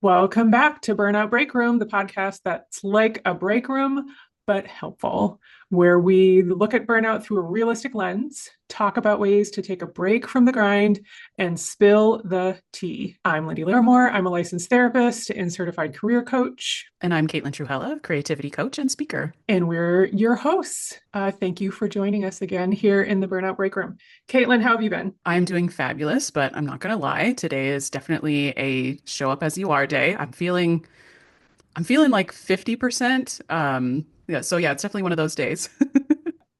Welcome back to Burnout Break Room, the podcast that's like a break room, but helpful, where we look at burnout through a realistic lens, talk about ways to take a break from the grind, and spill the tea. I'm Lyndie Larimore. I'm a licensed therapist and certified career coach. And I'm Caitlin Truhella, creativity coach and speaker. And we're your hosts. Thank you for joining us again here in the Burnout Break Room. Caitlin, how have you been? I'm doing fabulous, but I'm not gonna lie. Today is definitely a show up as you are day. I'm feeling like 50%. So it's definitely one of those days.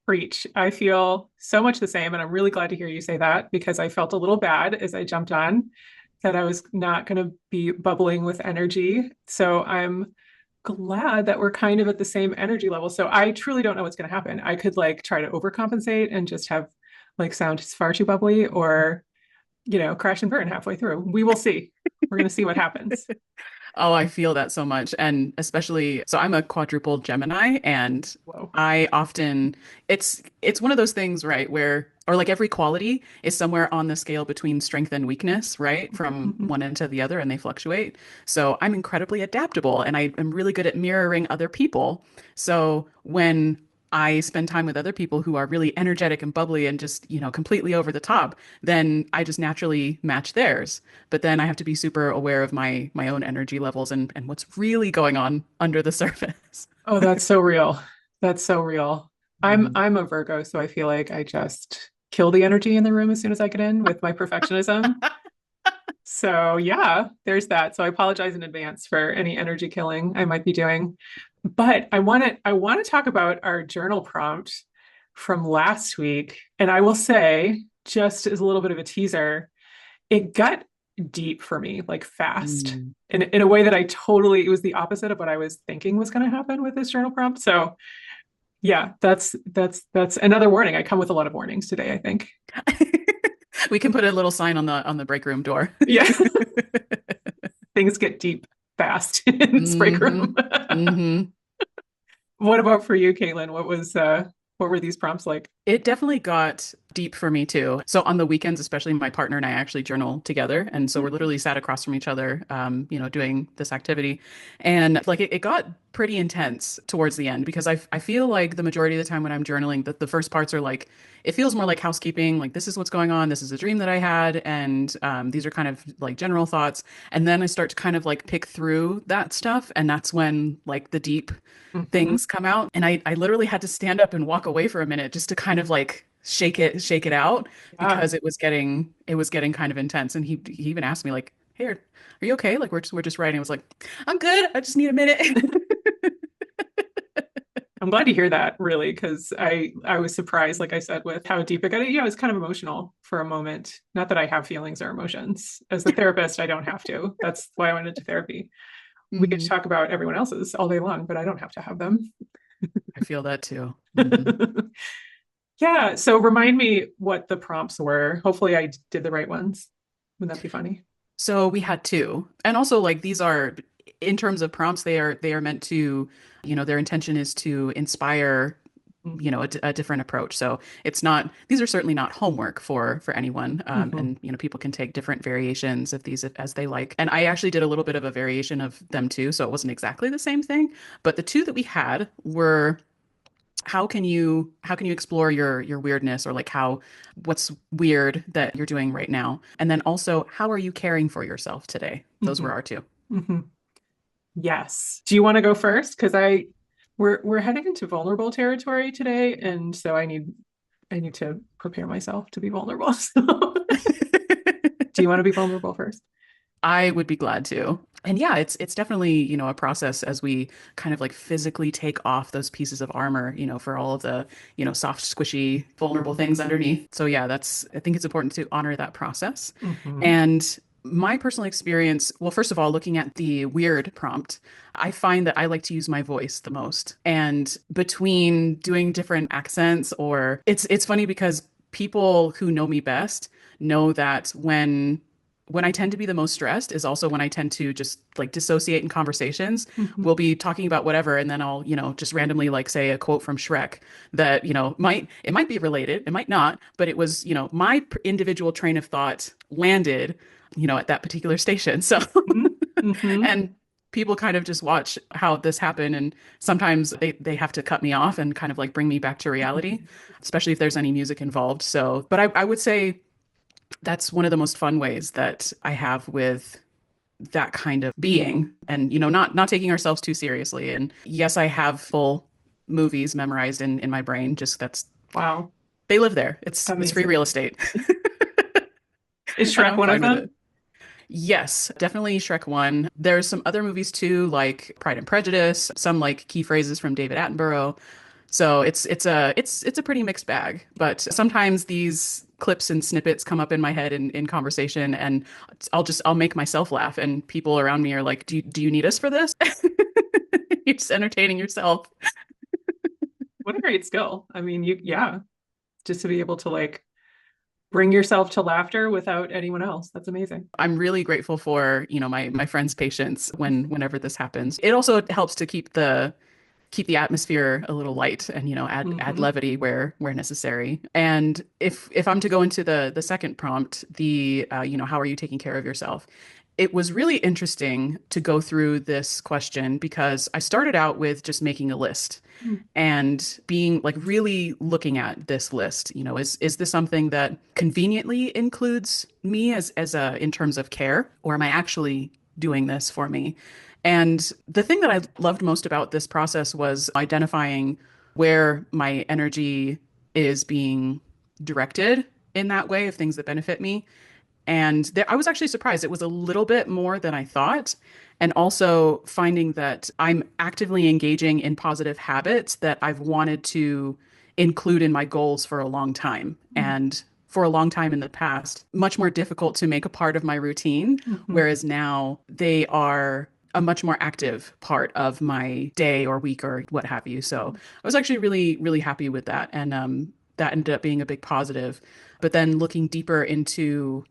Preach. I feel so much the same. And I'm really glad to hear you say that because I felt a little bad as I jumped on that I was not going to be bubbling with energy. So I'm glad that we're kind of at the same energy level. So I truly don't know what's going to happen. I could like try to overcompensate and just have like sound far too bubbly or, crash and burn halfway through. We will see. We're going to see what happens. Oh, I feel that so much. And especially, so I'm a quadruple Gemini and Whoa. I often it's one of those things, right, where or like every quality is somewhere on the scale between strength and weakness, right? From Mhm. one end to the other and they fluctuate. So I'm incredibly adaptable and I am really good at mirroring other people. So when I spend time with other people who are really energetic and bubbly and just, completely over the top, then I just naturally match theirs. But then I have to be super aware of my own energy levels and what's really going on under the surface. Oh, that's so real. That's so real. I'm Mhm. I'm a Virgo, so I feel like I just kill the energy in the room as soon as I get in with my perfectionism. So yeah, there's that. So I apologize in advance for any energy killing I might be doing. But I want to talk about our journal prompt from last week. And I will say, just as a little bit of a teaser, it got deep for me, like fast, Mm. in a way that it was the opposite of what I was thinking was going to happen with this journal prompt. So yeah, that's another warning. I come with a lot of warnings today, I think. We can put a little sign on the break room door. Yeah, things get deep fast in this break Hmm. room. Hmm. What about for you, Caitlin? What were these prompts like? It definitely got deep for me too. So on the weekends, especially my partner and I actually journal together. And so we're literally sat across from each other, doing this activity. And like it got pretty intense towards the end because I feel like the majority of the time when I'm journaling, the first parts are like, it feels more like housekeeping, like this is what's going on, this is a dream that I had, and these are kind of like general thoughts. And then I start to kind of like pick through that stuff. And that's when like the deep Mhm. things come out. And I literally had to stand up and walk away for a minute just to kind of like shake it out Yeah. because it was getting kind of intense. And he even asked me like, "Hey, are you okay? Like we're just writing." I was like, "I'm good. I just need a minute." I'm glad to hear that, really, because I was surprised, like I said, with how deep it got. Yeah, it was kind of emotional for a moment. Not that I have feelings or emotions. As a therapist, I don't have to. That's why I went into therapy. We could Hmm. talk about everyone else's all day long, but I don't have to have them. I feel that too. Hmm. Yeah. So remind me what the prompts were. Hopefully, I did the right ones. Wouldn't that be funny? So we had two. And also like these are in terms of prompts, they are meant to, their intention is to inspire a different approach. So it's not, these are certainly not homework for anyone. Mm-hmm. And people can take different variations of these as they like. And I actually did a little bit of a variation of them too, so it wasn't exactly the same thing. But the two that we had were, how can you explore your weirdness, or like what's weird that you're doing right now? And then also, how are you caring for yourself today? Those Mm-hmm. were our two. Mm-hmm. Yes. Do you want to go first? Because we're heading into vulnerable territory today, and so I need to prepare myself to be vulnerable. So, do you want to be vulnerable first? I would be glad to. And yeah, it's definitely, a process as we kind of like physically take off those pieces of armor, for all of the, soft, squishy, vulnerable things underneath. So yeah, I think it's important to honor that process. Hmm. And my personal experience, well, first of all, looking at the weird prompt, I find that I like to use my voice the most. And between doing different accents, or it's funny because people who know me best know that when I tend to be the most stressed is also when I tend to just like dissociate in conversations. Hmm. We'll be talking about whatever, and then I'll, just randomly like say a quote from Shrek that, might be related, it might not, but it was, my individual train of thought landed, at that particular station. So Hmm. And people kind of just watch how this happened. And sometimes they have to cut me off and kind of like bring me back to reality, especially if there's any music involved. So, but I would say that's one of the most fun ways that I have with that kind of being and, not taking ourselves too seriously. And yes, I have full movies memorized in my brain. Just Wow. they live there. It's free real Amazing. estate. Is And Shrek I'm one of fine with them? it. Yes, definitely Shrek 1. There's some other movies too, like Pride and Prejudice, some like key phrases from David Attenborough. So it's a pretty mixed bag. But sometimes these clips and snippets come up in my head in conversation, and I'll make myself laugh, and people around me are like, "Do you need us for this?" You're just entertaining yourself. What a great skill. I mean, yeah, just to be able to like bring yourself to laughter without anyone else. That's amazing. I'm really grateful for, my friends' patience whenever this happens. It also helps to keep the atmosphere a little light and add Hmm. levity where necessary. And if I'm to go into the second prompt, the how are you taking care of yourself, it was really interesting to go through this question because I started out with just making a list and being like really looking at this list. Is this something that conveniently includes me as a in terms of care, or am I actually doing this for me? And the thing that I loved most about this process was identifying where my energy is being directed in that way of things that benefit me. And I was actually surprised. It was a little bit more than I thought. And also finding that I'm actively engaging in positive habits that I've wanted to include in my goals for a long time. And for a long time in the past, much more difficult to make a part of my routine. Hmm. Whereas now they are a much more active part of my day or week or what have you. So I was actually really, really happy with that. And that ended up being a big positive. But then looking deeper into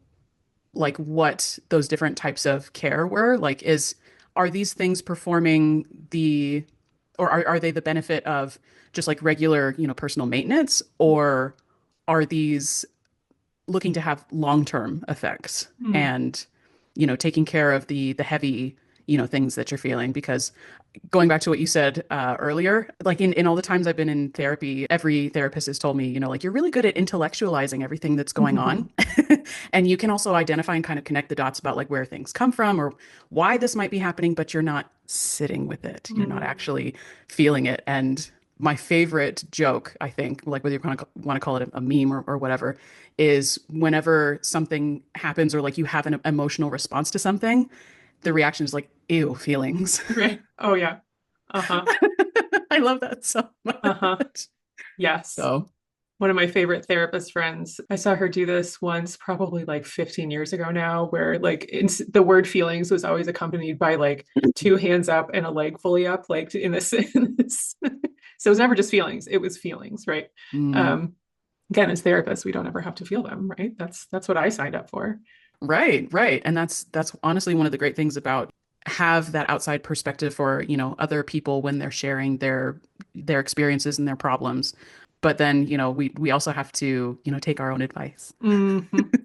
like what those different types of care were, like are these things performing or are they the benefit of just like regular, personal maintenance, or are these looking to have long-term effects Hmm. and taking care of the heavy things that you're feeling? Because going back to what you said earlier, like in all the times I've been in therapy, every therapist has told me, like you're really good at intellectualizing everything that's going on. And you can also identify and kind of connect the dots about like where things come from or why this might be happening, but you're not sitting with it. You're not actually feeling it. And my favorite joke, I think, like whether you want to call it a meme or whatever, is whenever something happens or like you have an emotional response to something, the reaction is like, ew, feelings. Right. Oh yeah. Uh-huh. I love that so Uh-huh. much. Yes. So, One of my favorite therapist friends, I saw her do this once, probably like 15 years ago now, where like the word feelings was always accompanied by like two hands up and a leg fully up, like in this. So it was never just feelings, it was feelings, right? mm, Um, Again, as therapists, we don't ever have to feel them, right? That's what I signed up for. right, right. And that's honestly one of the great things about have that outside perspective for, other people when they're sharing their experiences and their problems. But then, we also have to, take our own advice. Hmm.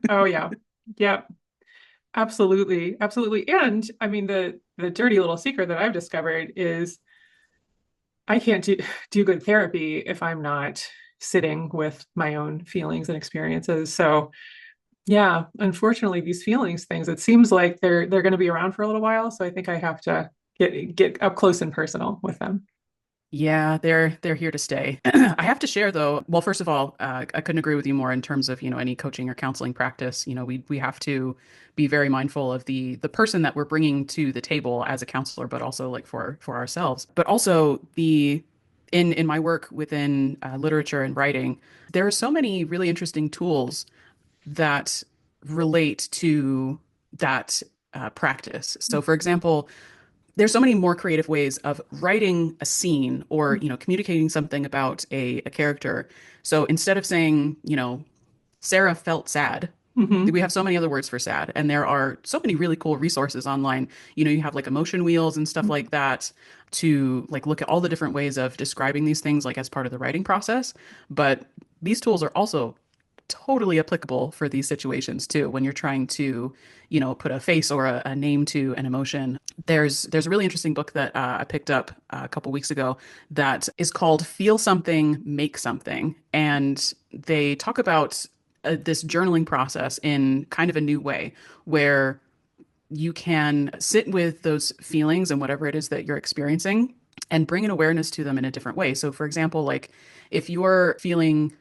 Oh yeah. Yeah, absolutely. Absolutely. And I mean the dirty little secret that I've discovered is I can't do good therapy if I'm not sitting with my own feelings and experiences. So yeah, unfortunately, these feelings things, it seems like they're going to be around for a little while. So I think I have to get up close and personal with them. Yeah, they're here to stay. I have to share though. Well, first of all, I couldn't agree with you more in terms of, any coaching or counseling practice. We have to be very mindful of the person that we're bringing to the table as a counselor, but also like for ourselves. But also in my work within literature and writing, there are so many really interesting tools that relate to that practice. So, for example, there's so many more creative ways of writing a scene or communicating something about a character. So instead of saying Sarah felt sad, Hmm. we have so many other words for sad, and there are so many really cool resources online. You have like emotion wheels and stuff like that to like look at all the different ways of describing these things like as part of the writing process. But these tools are also totally applicable for these situations too. When you're trying to, put a face or a name to an emotion. There's a really interesting book that I picked up a couple weeks ago that is called Feel Something, Make Something. And they talk about this journaling process in kind of a new way where you can sit with those feelings and whatever it is that you're experiencing and bring an awareness to them in a different way. So, for example, like if you're feeling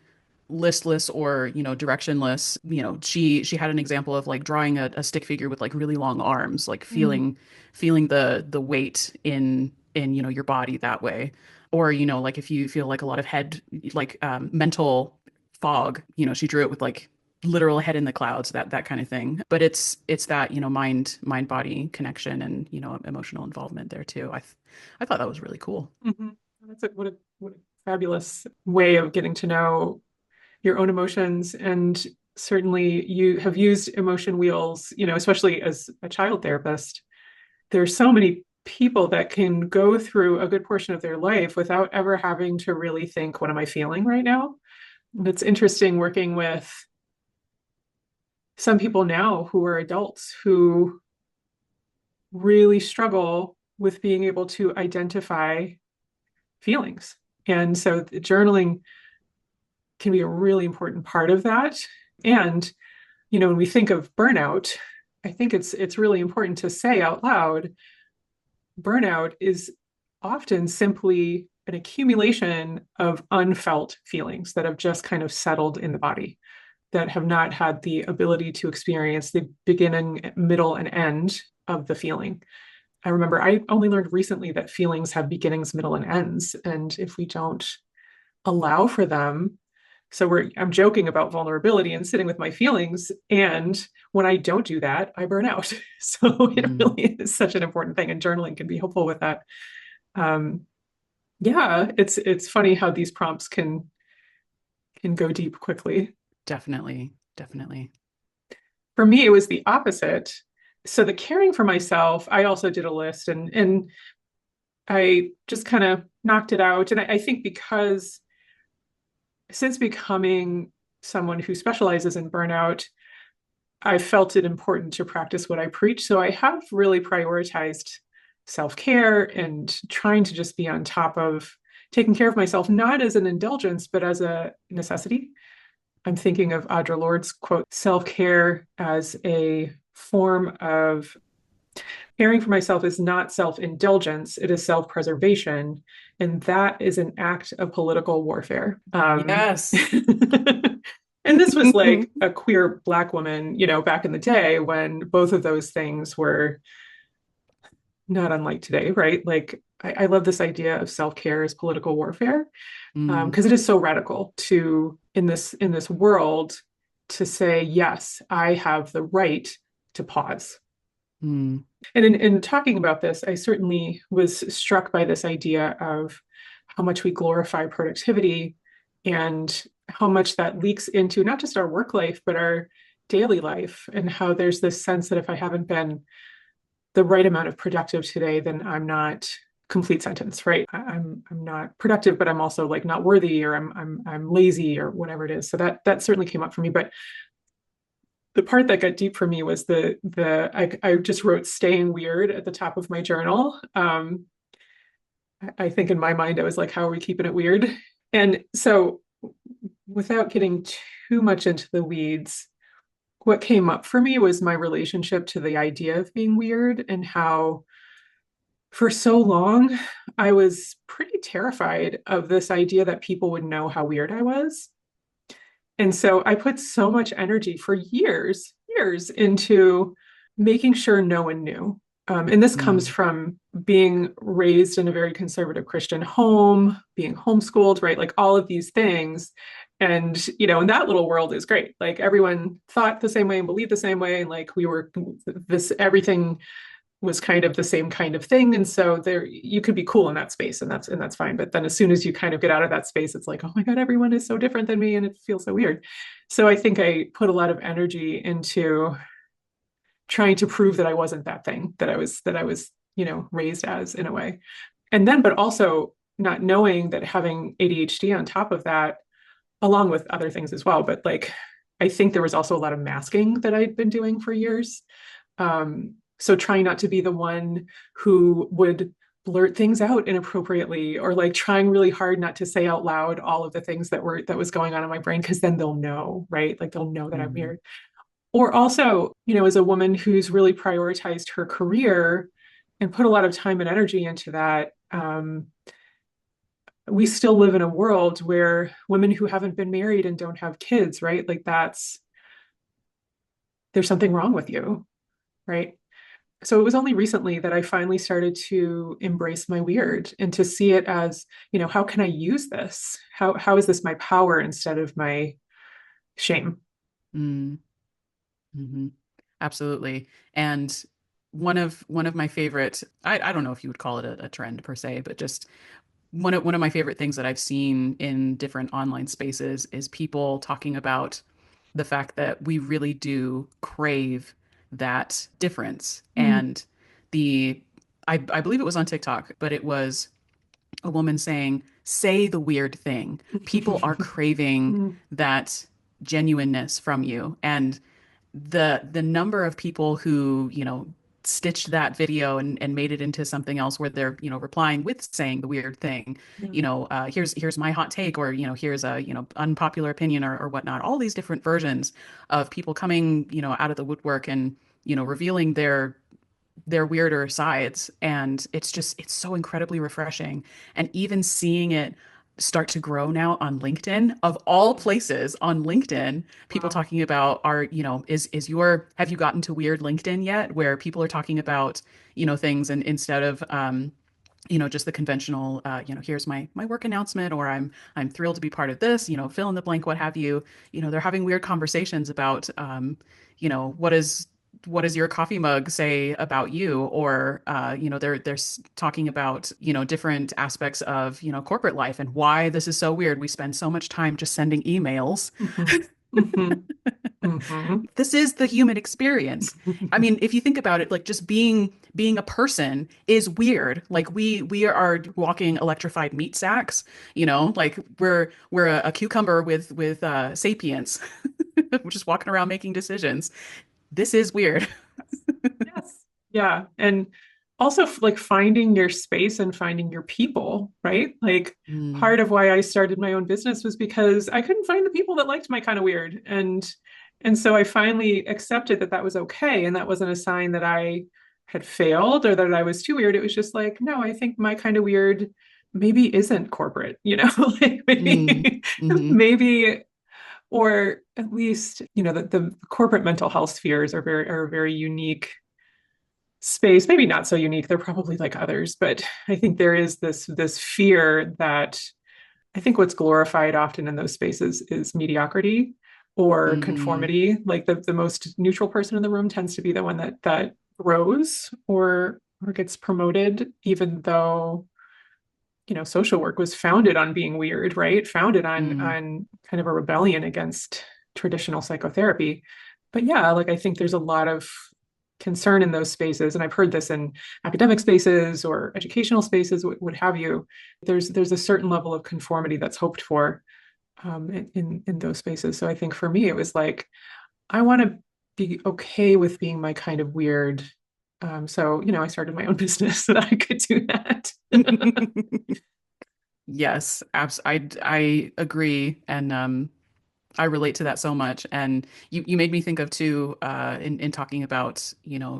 listless or directionless, she had an example of like drawing a stick figure with like really long arms, like Mm. feeling the weight in your body that way. Or like if you feel like a lot of head, like mental fog, she drew it with like literal head in the clouds, that kind of thing. But it's that mind body connection and emotional involvement there too. I thought that was really cool. Mhm. What a fabulous way of getting to know your own emotions. And certainly you have used emotion wheels, especially as a child therapist. There's so many people that can go through a good portion of their life without ever having to really think, what am I feeling right now? And it's interesting working with some people now who are adults who really struggle with being able to identify feelings. And so the journaling can be a really important part of that. And, when we think of burnout, I think it's really important to say out loud, burnout is often simply an accumulation of unfelt feelings that have just kind of settled in the body, that have not had the ability to experience the beginning, middle, and end of the feeling. I remember I only learned recently that feelings have beginnings, middle, and ends. And if we don't allow for them, I'm joking about vulnerability and sitting with my feelings. And when I don't do that, I burn out. So it Mm, really is such an important thing. And journaling can be helpful with that. Um, yeah, it's funny how these prompts can go deep quickly. definitely, definitely. For me, it was the opposite. So the caring for myself, I also did a list and I just kind of knocked it out. And I think because since becoming someone who specializes in burnout, I felt it important to practice what I preach. So I have really prioritized self-care and trying to just be on top of taking care of myself, not as an indulgence, but as a necessity. I'm thinking of Audre Lorde's quote, self-care as a form of caring for myself is not self-indulgence, it is self-preservation. And that is an act of political warfare. Yes. And this was like a queer Black woman, back in the day when both of those things were not unlike today, right? Like, I love this idea of self-care as political warfare Mm, because it is so radical to in this world to say, yes, I have the right to pause. mm, And in talking about this, I certainly was struck by this idea of how much we glorify productivity and how much that leaks into not just our work life, but our daily life, and how there's this sense that if I haven't been the right amount of productive today, then I'm not complete sentence, right? I'm not productive, but I'm also like not worthy, or I'm lazy, or whatever it is. So that certainly came up for me. But the part that got deep for me was I just wrote staying weird at the top of my journal. I think in my mind I was like, how are we keeping it weird? And so without getting too much into the weeds, what came up for me was my relationship to the idea of being weird, and how for so long I was pretty terrified of this idea that people would know how weird I was. And so I put so much energy for years into making sure no one knew. And this comes mm, from being raised in a very conservative Christian home, being homeschooled, right? Like all of these things. And, in that little world is great. Like everyone thought the same way and believed the same way. And like everything was kind of the same kind of thing. And so there you could be cool in that space, and that's fine. But then as soon as you kind of get out of that space, it's like, oh my God, everyone is so different than me and it feels so weird. So I think I put a lot of energy into trying to prove that I wasn't that thing that I was, raised as in a way. And then, but also not knowing that having ADHD on top of that, along with other things as well, but like I think there was also a lot of masking that I'd been doing for years. So trying not to be the one who would blurt things out inappropriately, or like trying really hard not to say out loud all of the things that was going on in my brain, because then they'll know, right? Like they'll know that I'm Mm, weird. Or also, as a woman who's really prioritized her career and put a lot of time and energy into that, we still live in a world where women who haven't been married and don't have kids, right? Like there's something wrong with you, right? So it was only recently that I finally started to embrace my weird and to see it as, how can I use this? How is this my power instead of my shame? mm, mhm. Absolutely. And one of my favorite, I don't know if you would call it a trend per se, but just one of my favorite things that I've seen in different online spaces is people talking about the fact that we really do crave that difference. Mm. And the I believe it was on TikTok, but it was a woman saying, say the weird thing. People are craving Mm. that genuineness from you. And the number of people who, stitched that video and made it into something else where they're, replying with saying the weird thing, Yeah. here's my hot take, or, here's a, unpopular opinion or whatnot, all these different versions of people coming, out of the woodwork and, revealing their weirder sides. And it's so incredibly refreshing. And even seeing it start to grow now on LinkedIn, of all places, on LinkedIn, people Wow. talking about have you gotten to weird LinkedIn yet, where people are talking about, things, and instead of, just the conventional, here's my work announcement, or I'm thrilled to be part of this, fill in the blank, what have you. They're having weird conversations about, what does your coffee mug say about you, or they're talking about, different aspects of, corporate life, and why this is so weird. We spend so much time just sending emails. Hmm. Hmm. Hmm. This is the human experience. I mean, if you think about it, like just being a person is weird. Like we are walking electrified meat sacks, like we're a cucumber with sapience. We're just walking around making decisions. This is weird. Yes. Yeah. And also like finding your space and finding your people, right? Like Mm, part of why I started my own business was because I couldn't find the people that liked my kind of weird. And so I finally accepted that that was okay. And that wasn't a sign that I had failed or that I was too weird. It was just like, no, I think my kind of weird maybe isn't corporate, like mm, maybe, hmm maybe, or at least, the corporate mental health spheres are a very unique space, maybe not so unique, they're probably like others, but I think there is this fear that I think what's glorified often in those spaces is mediocrity or mm, conformity. Like the most neutral person in the room tends to be the one that grows or gets promoted, even though social work was founded on being weird, right? Founded mm, on kind of a rebellion against traditional psychotherapy. But yeah, like I think there's a lot of concern in those spaces, and I've heard this in academic spaces or educational spaces, what have you. There's a certain level of conformity that's hoped for in those spaces. So I think for me, it was like I want to be okay with being my kind of weird. So I started my own business so that I could do that. Yes, I agree, and I relate to that so much. And you made me think of too, in talking about,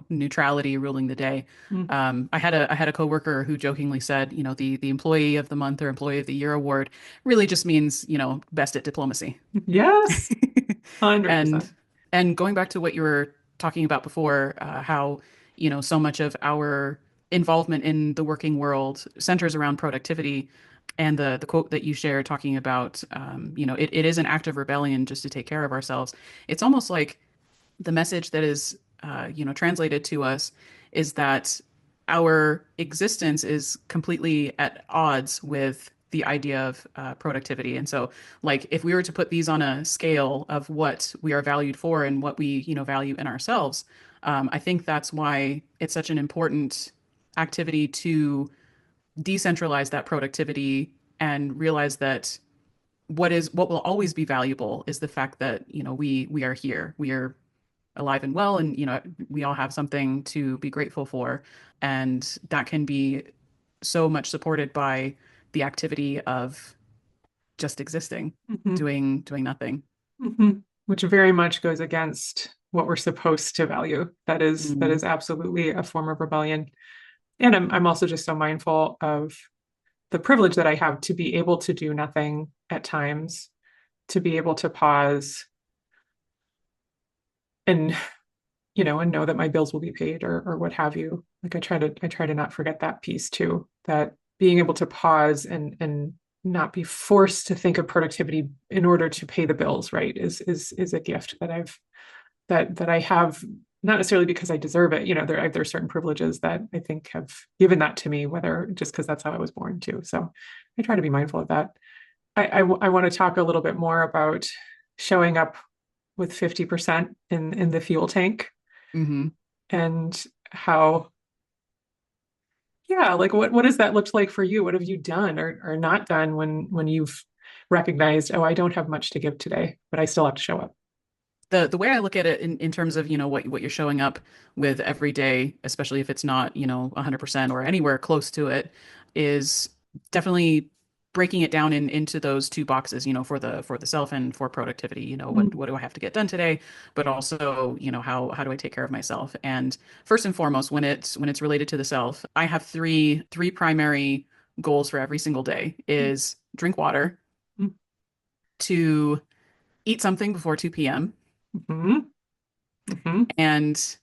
neutrality ruling the day. Mm. I had a coworker who jokingly said, the employee of the month or employee of the year award really just means, best at diplomacy. Yes, And 100%. and going back to what you were talking about before, how, so much of our involvement in the working world centers around productivity, and the quote that you share talking about, it is an act of rebellion just to take care of ourselves. It's almost like the message that is, translated to us is that our existence is completely at odds with the idea of productivity. And so, like, if we were to put these on a scale of what we are valued for and what we, value in ourselves, I think that's why it's such an important activity to decentralize that productivity and realize that what will always be valuable is the fact that, we are here. We are alive and well, and we all have something to be grateful for. And that can be so much supported by the activity of just existing, Hmm. doing nothing. Hmm. Which very much goes against what we're supposed to value. That Mm, is absolutely a form of rebellion. And I'm also just so mindful of the privilege that I have to be able to do nothing at times, to be able to pause and and know that my bills will be paid or what have you. Like I try to not forget that piece too, that being able to pause and not be forced to think of productivity in order to pay the bills, right, is a gift that I have, not necessarily because I deserve it. There are certain privileges that I think have given that to me, whether just because that's how I was born too. So I try to be mindful of that. I want to talk a little bit more about showing up with 50% in the fuel tank hmm and how, yeah, like what does that look like for you? What have you done or not done when you've recognized, oh, I don't have much to give today, but I still have to show up. The way I look at it in terms of, what you're showing up with every day, especially if it's not, 100% or anywhere close to it, is definitely breaking it down into those two boxes, for the self and for productivity. What do I have to get done today? But also, how do I take care of myself? And first and foremost, when it's related to the self, I have three primary goals for every single day is drink water, to eat something before 2 p.m., Mm-hmm. Mm-hmm. and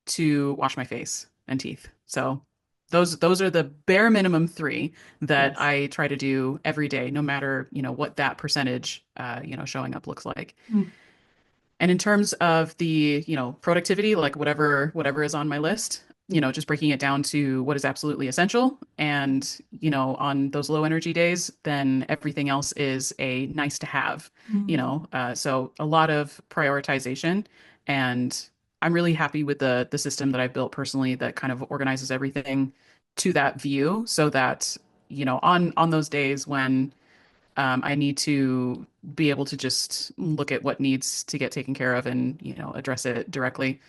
to wash my face and teeth. So those are the bare minimum three that Yes. I try to do every day, no matter, what that percentage, showing up looks like. Mm-hmm. And in terms of the, productivity, like whatever is on my list, just breaking it down to what is absolutely essential. And, on those low energy days, then everything else is a nice to have, so a lot of prioritization. And I'm really happy with the system that I've built personally that kind of organizes everything to that view so that, on those days when I need to be able to just look at what needs to get taken care of and, address it directly.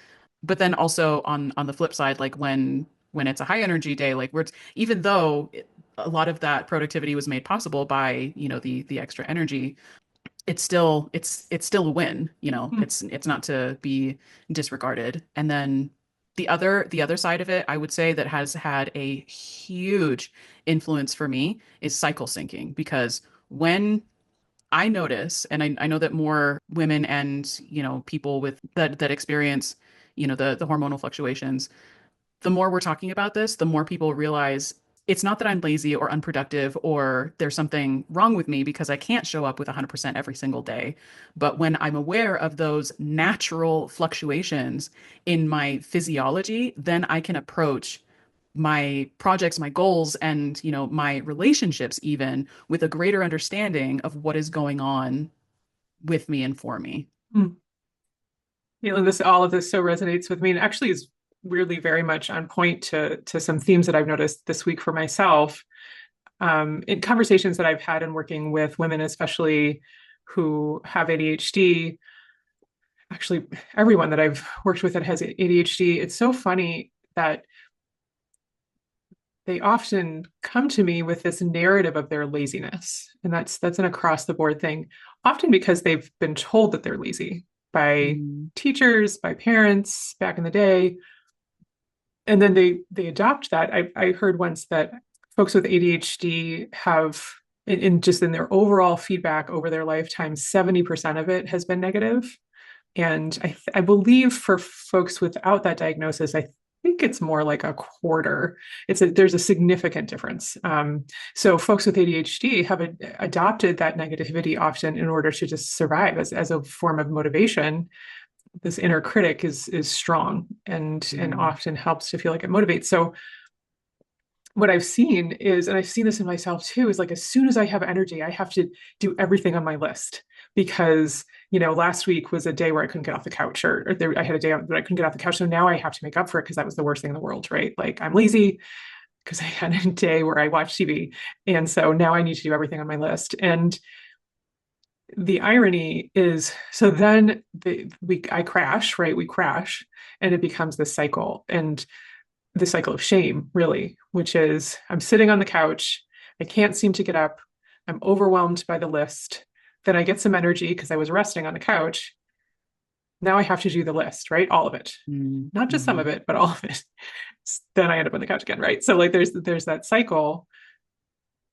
But then also on the flip side, like when it's a high energy day, like even though a lot of that productivity was made possible by, the extra energy, it's still a win. It's not to be disregarded. And then the other side of it, I would say that has had a huge influence for me is cycle syncing, because when I notice, and I know that more women and, people with that experience, the hormonal fluctuations, the more we're talking about this, the more people realize it's not that I'm lazy or unproductive or there's something wrong with me because I can't show up with 100% every single day. But when I'm aware of those natural fluctuations in my physiology, then I can approach my projects, my goals, and, my relationships even with a greater understanding of what is going on with me and for me. Mm-hmm. This all of this so resonates with me, and actually is weirdly very much on point to some themes that I've noticed this week for myself. In conversations that I've had in working with women, especially who have ADHD, actually everyone that I've worked with that has ADHD, it's so funny that they often come to me with this narrative of their laziness. And that's an across the board thing, often because they've been told that they're lazy by Mm, teachers, by parents back in the day. And then they adopt that. I heard once that folks with ADHD have just in their overall feedback over their lifetime, 70% of it has been negative. And I believe for folks without that diagnosis, I think it's more like a quarter. There's a significant difference. So folks with ADHD have adopted that negativity often in order to just survive as a form of motivation. This inner critic is strong and mm, often helps to feel like it motivates. So what I've seen is, and I've seen this in myself too, is like as soon as I have energy, I have to do everything on my list because, last week was a day where I couldn't get off the couch I had a day that I couldn't get off the couch. So now I have to make up for it because that was the worst thing in the world, right? Like I'm lazy because I had a day where I watched TV. And so now I need to do everything on my list. And the irony is, so then I crash, right? We crash, and it becomes this cycle, and the cycle of shame, really, which is I'm sitting on the couch, I can't seem to get up, I'm overwhelmed by the list. Then I get some energy because I was resting on the couch. Now I have to do the list, right? All of it, not just some Mm-hmm. of it, but all of it. Then I end up on the couch again, right? So like there's that cycle,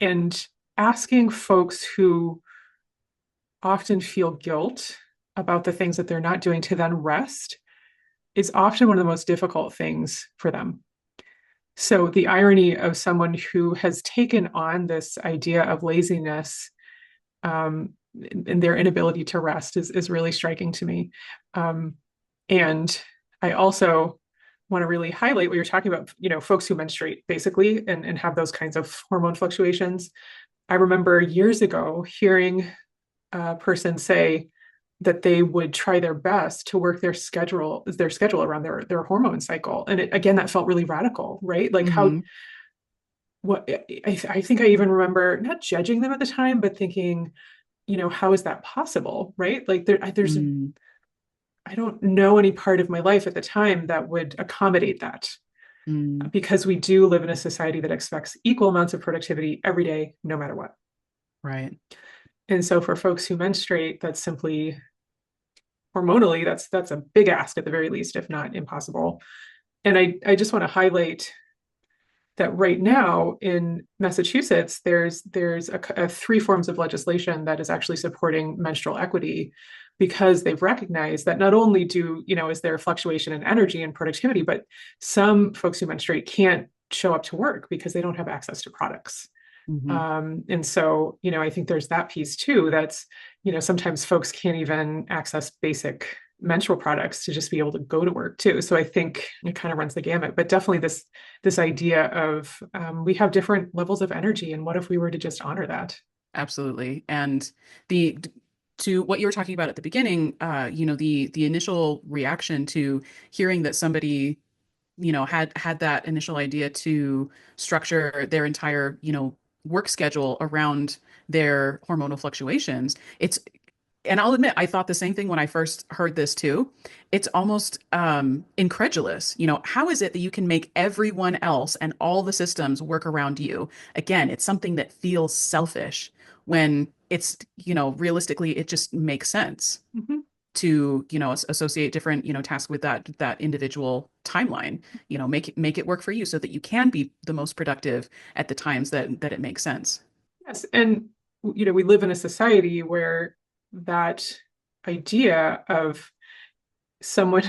and asking folks who often feel guilt about the things that they're not doing to then rest is often one of the most difficult things for them. So the irony of someone who has taken on this idea of laziness, and their inability to rest is really striking to me. And I also want to really highlight what you're talking about, folks who menstruate basically and have those kinds of hormone fluctuations. I remember years ago hearing a person say that they would try their best to work their schedule around their hormone cycle. And again, that felt really radical, right? Like how Mm-hmm. what I think I even remember not judging them at the time, but thinking, how is that possible, right? Like there's I don't know any part of my life at the time that would accommodate that, Mm-hmm. because we do live in a society that expects equal amounts of productivity every day, no matter what. Right. And so for folks who menstruate, that's simply hormonally, that's a big ask at the very least, if not impossible. And I just want to highlight that right now in Massachusetts, there's three forms of legislation that is actually supporting menstrual equity, because they've recognized that not only is there fluctuation in energy and productivity, but some folks who menstruate can't show up to work because they don't have access to products. Mm-hmm. And so, I think there's that piece too. That's, sometimes folks can't even access basic menstrual products to just be able to go to work too. So I think it kind of runs the gamut, but definitely this idea of we have different levels of energy, and what if we were to just honor that? Absolutely. And the to what you were talking about at the beginning, the initial reaction to hearing that somebody, had that initial idea to structure their entire, work schedule around their hormonal fluctuations. And I'll admit, I thought the same thing when I first heard this too. It's almost incredulous. How is it that you can make everyone else and all the systems work around you? Again, it's something that feels selfish when it's, realistically, it just makes sense Mm-hmm. to, associate different, tasks with that individual timeline. Make it work for you so that you can be the most productive at the times that it makes sense. Yes, and we live in a society where that idea of someone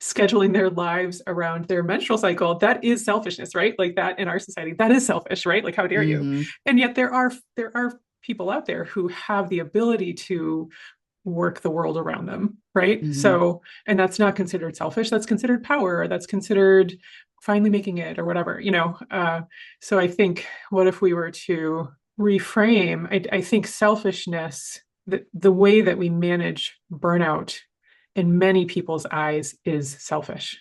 scheduling their lives around their menstrual cycle, that is selfishness, right? Like that in our society, that is selfish, right? Like how dare you? Hmm. And yet there are people out there who have the ability to work the world around them, right? Hmm. So, and that's not considered selfish, that's considered power, or that's considered finally making it or whatever. So I think, what if we were to reframe? I think selfishness, the way that we manage burnout in many people's eyes is selfish,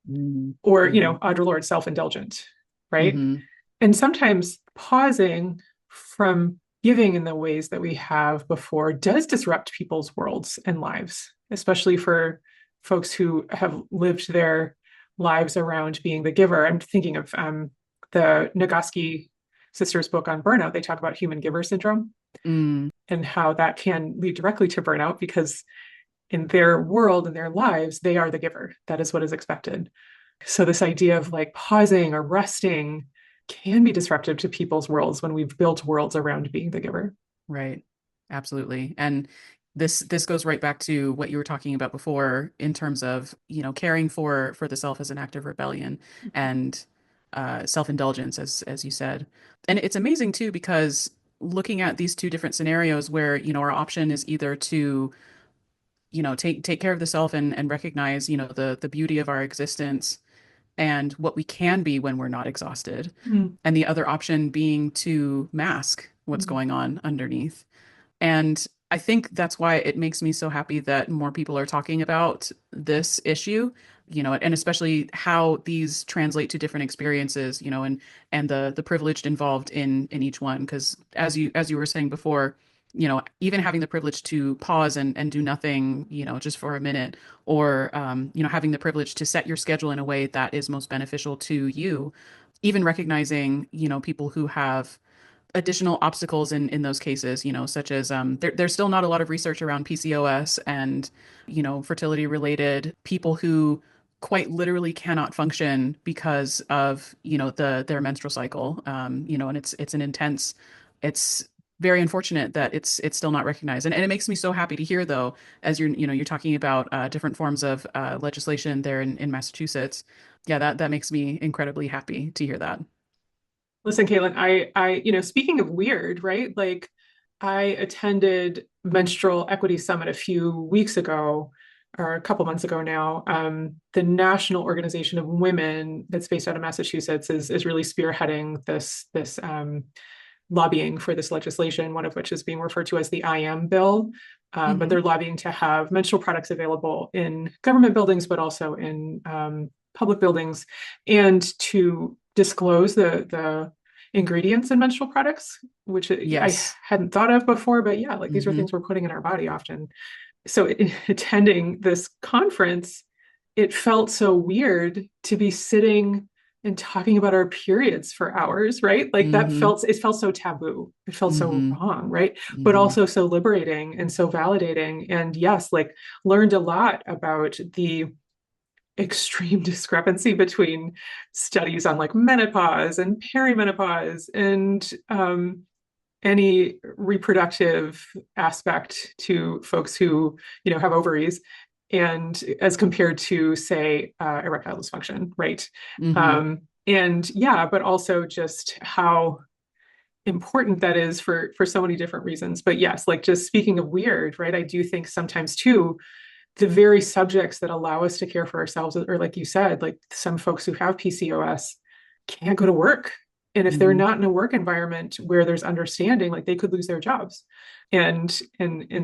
Hmm. or Hmm. Audre Lorde, self-indulgent, right? Hmm. And sometimes pausing from giving in the ways that we have before does disrupt people's worlds and lives, especially for folks who have lived their lives around being the giver. I'm thinking of the Nagoski sisters' book on burnout. They talk about human giver syndrome Mm. and how that can lead directly to burnout, because in their world, in their lives, they are the giver. That is what is expected. So this idea of like pausing or resting can be disruptive to people's worlds when we've built worlds around being the giver. Right. Absolutely. And this goes right back to what you were talking about before in terms of, caring for the self as an act of rebellion and self-indulgence, as you said. And it's amazing too, because looking at these two different scenarios where, our option is either to, take care of the self and recognize, the beauty of our existence and what we can be when we're not exhausted. Mm-hmm. And the other option being to mask what's going on underneath. And I think that's why it makes me so happy that more people are talking about this issue, and especially how these translate to different experiences, and the privileged involved in each one. Because as you were saying before, even having the privilege to pause and do nothing, just for a minute, or, having the privilege to set your schedule in a way that is most beneficial to you, even recognizing, people who have additional obstacles in those cases, such as there's still not a lot of research around PCOS and, fertility related people who quite literally cannot function because of, their menstrual cycle. And it's an intense, it's very unfortunate that it's still not recognized. And it makes me so happy to hear though, as you're talking about different forms of legislation there in Massachusetts. Yeah, that makes me incredibly happy to hear that. Listen, Caitlin, speaking of weird, right? Like, I attended Menstrual Equity Summit a few weeks ago, or a couple months ago now. The National Organization of Women, that's based out of Massachusetts, is really spearheading this lobbying for this legislation. One of which is being referred to as the IM bill. But Hmm. they're lobbying to have menstrual products available in government buildings, but also in public buildings, and to disclose the ingredients in menstrual products, which I Yes. hadn't thought of before. But yeah, like these are Hmm. things we're putting in our body often. So attending this conference, it felt so weird to be sitting and talking about our periods for hours, right? Like Hmm. it felt so taboo. It felt so Hmm. wrong, right? But Hmm. also so liberating and so validating. And yes, like learned a lot about the extreme discrepancy between studies on like menopause and perimenopause and any reproductive aspect to folks who have ovaries, and as compared to say erectile dysfunction, right? Hmm. And yeah, but also just how important that is for so many different reasons. But yes, like just speaking of weird, right, I do think sometimes too the very subjects that allow us to care for ourselves, or like you said, like some folks who have PCOS can't go to work. And if they're Hmm. not in a work environment where there's understanding, like they could lose their jobs. And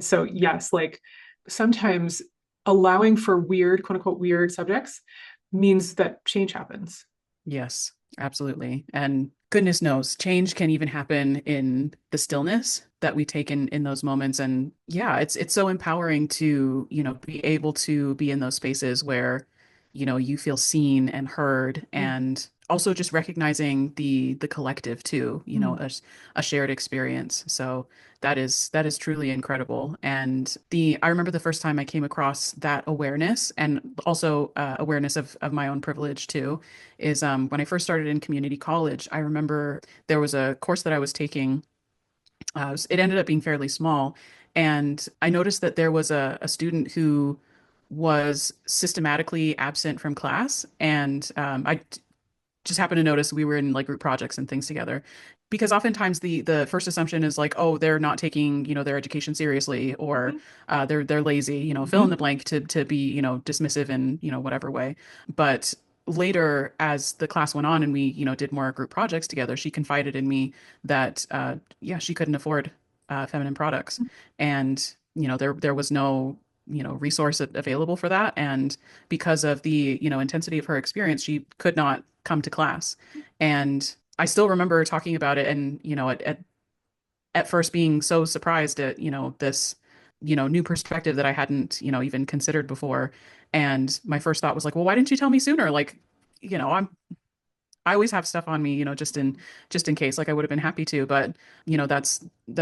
so yes, like sometimes allowing for weird, quote unquote, weird subjects means that change happens. Yes, absolutely. And goodness knows, change can even happen in the stillness that we take in those moments. And yeah, it's so empowering to, be able to be in those spaces where, you feel seen and heard, Mm-hmm. and also just recognizing the collective too, Mm-hmm. a shared experience. So that is truly incredible. And I remember the first time I came across that awareness, and also awareness of my own privilege too, is when I first started in community college. I remember there was a course that I was taking. It ended up being fairly small, and I noticed that there was a student who was systematically absent from class, and I just happened to notice we were in like group projects and things together. Because oftentimes the first assumption is like, oh, they're not taking, their education seriously, or they're lazy, fill in Mm-hmm. the blank to be, dismissive in, whatever way. But later, as the class went on and we, did more group projects together, she confided in me that yeah, she couldn't afford feminine products. And, there was no, resource available for that. And because of the, intensity of her experience, she could not come to class. And I still remember talking about it, and, at first being so surprised at, this, new perspective that I hadn't, even considered before. And my first thought was like, well, why didn't you tell me sooner? Like, I always have stuff on me, just in case. Like I would have been happy to, but that's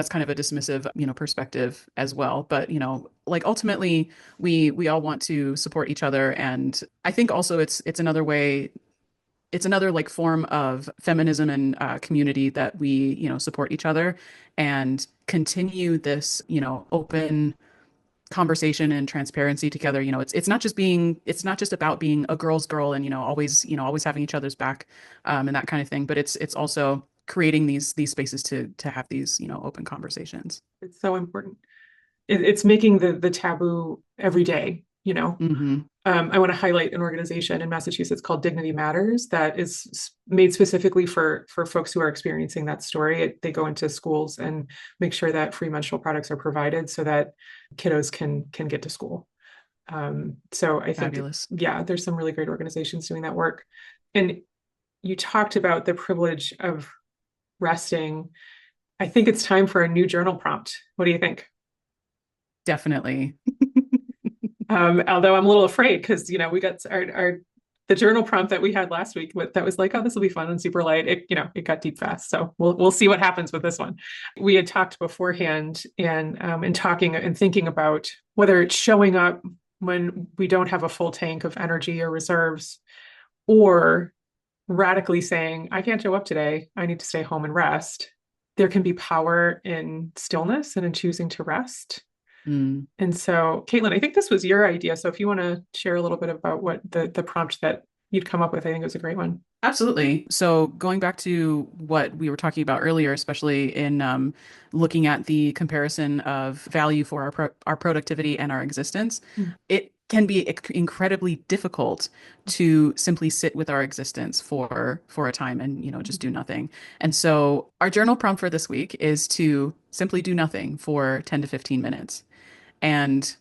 kind of a dismissive, perspective as well. But like ultimately, we all want to support each other, and I think also it's another way, it's another like form of feminism and community, that we support each other and continue this open conversation and transparency together. It's not just about being a girl's girl and always having each other's back, and that kind of thing, but it's also creating these spaces to have these open conversations. It's so important. It's making the taboo every day, you know. Hmm. I want to highlight an organization in Massachusetts called Dignity Matters that is made specifically for folks who are experiencing that story. They go into schools and make sure that free menstrual products are provided so that kiddos can get to school. So I think, Fabulous. yeah, there's some really great organizations doing that work. And you talked about the privilege of resting. I think it's time for a new journal prompt. What do you think? Definitely. Although I'm a little afraid because we got our the journal prompt that we had last week that was like, oh, this will be fun and super light. It got deep fast. So we'll see what happens with this one. We had talked beforehand and talking and thinking about whether it's showing up when we don't have a full tank of energy or reserves, or radically saying, I can't show up today. I need to stay home and rest. There can be power in stillness and in choosing to rest. Mm. And so, Caitlin, I think this was your idea. So if you want to share a little bit about what the prompt that you'd come up with, I think it was a great one. Absolutely. So going back to what we were talking about earlier, especially in looking at the comparison of value for our productivity and our existence, Mm. it can be incredibly difficult to simply sit with our existence for a time and just do nothing. And so our journal prompt for this week is to simply do nothing for 10 to 15 minutes. And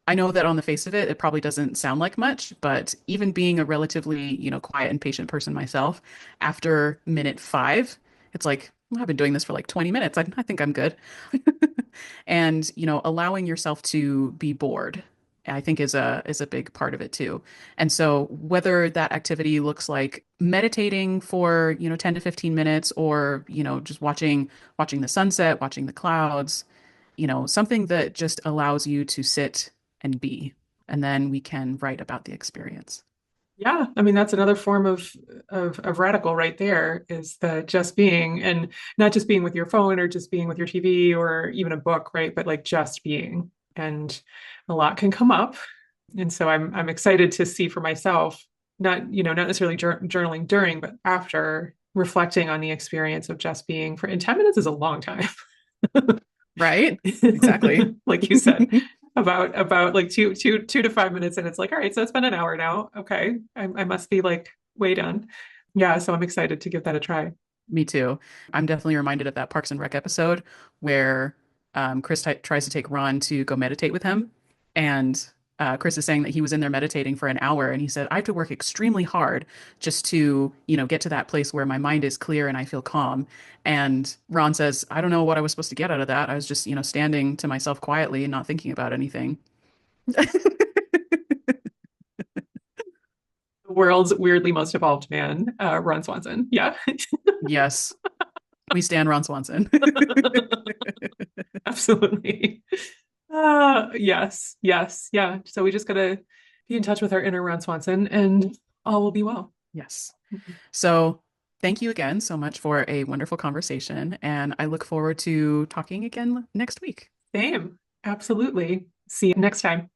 I know that on the face of it, it probably doesn't sound like much, but even being a relatively, quiet and patient person myself, after minute 5, it's like, "Well, I've been doing this for like 20 minutes. I think I'm good." And, allowing yourself to be bored, I think is a big part of it too. And so whether that activity looks like meditating for, 10 to 15 minutes or, just watching the sunset, watching the clouds, something that just allows you to sit and be, and then we can write about the experience. Yeah, I mean that's another form of radical right there is the just being, and not just being with your phone or just being with your TV or even a book, right? But like just being. And a lot can come up. And so I'm excited to see for myself, not necessarily journaling during, but after, reflecting on the experience of just being. For and 10 minutes is a long time. Right? Exactly. Like you said, about like two to 5 minutes, and it's like, all right, so it's been an hour now. Okay, I must be like way done. Yeah, so I'm excited to give that a try. Me too. I'm definitely reminded of that Parks and Rec episode where Chris tries to take Ron to go meditate with him. And Chris is saying that he was in there meditating for an hour. And he said, I have to work extremely hard just to, get to that place where my mind is clear and I feel calm. And Ron says, I don't know what I was supposed to get out of that. I was just, standing to myself quietly and not thinking about anything. The world's weirdly most evolved man, Ron Swanson. Yeah. Yes, we stand Ron Swanson. Absolutely. Yes, yes, yeah. So we just gotta be in touch with our inner Ron Swanson, and all will be well. Yes. So thank you again so much for a wonderful conversation. And I look forward to talking again next week. Same. Absolutely. See you next time.